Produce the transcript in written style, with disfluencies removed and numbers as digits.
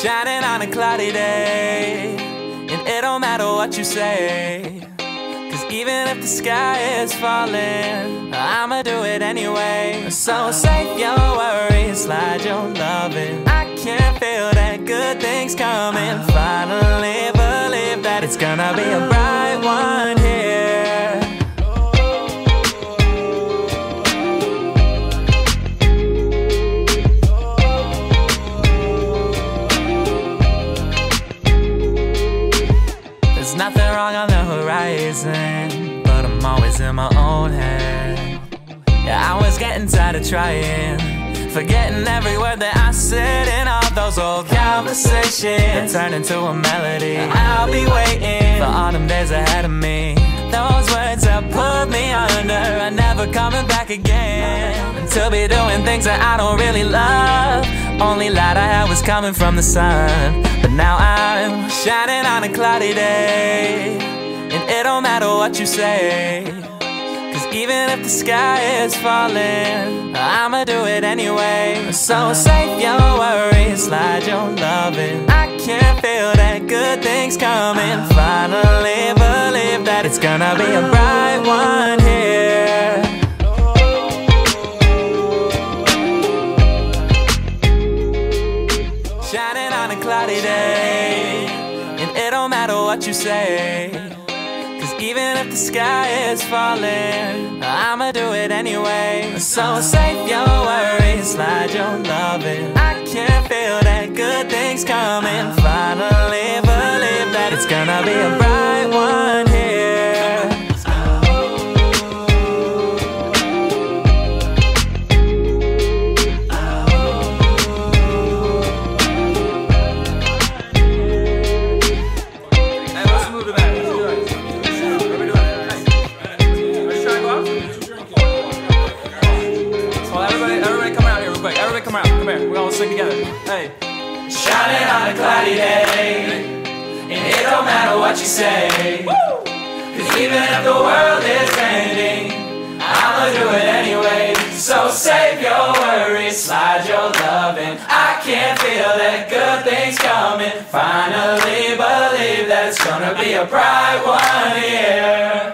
shining on a cloudy day, and it don't matter what you say, 'cause even if the sky is falling, I'ma do it anyway. So save your worries, slide your loving. I can feel that good things coming. Finally believe that it's gonna be a bright one here. There's nothing wrong on the horizon, but I'm always in my own head. Yeah, I was getting tired of trying, forgetting every word that I said in all those old conversations. Turn into a melody. I'll be waiting for autumn days ahead of me. Those words that put me under are never coming back again. To be doing things that I don't really love. Only light I had was coming from the sun, but now I'm shining on a cloudy day, and it don't matter what you say, 'cause even if the sky is falling, I'ma do it anyway. So save your worries, slide your loving. I can feel that good things coming. Finally believe that it's gonna be a bright one here. Shining on a cloudy day, and it don't matter what you say, 'cause even if the sky is falling, I'ma do it anyway. So save your worries, slide your loving. I can feel that good things coming. Finally believe that it's gonna be a bright one here. Hey. Shining on a cloudy day, and it don't matter what you say, 'cause even if the world is ending, I'ma do it anyway. So save your worries, slide your loving. I can feel that good things coming. Finally believe that it's gonna be a bright one here.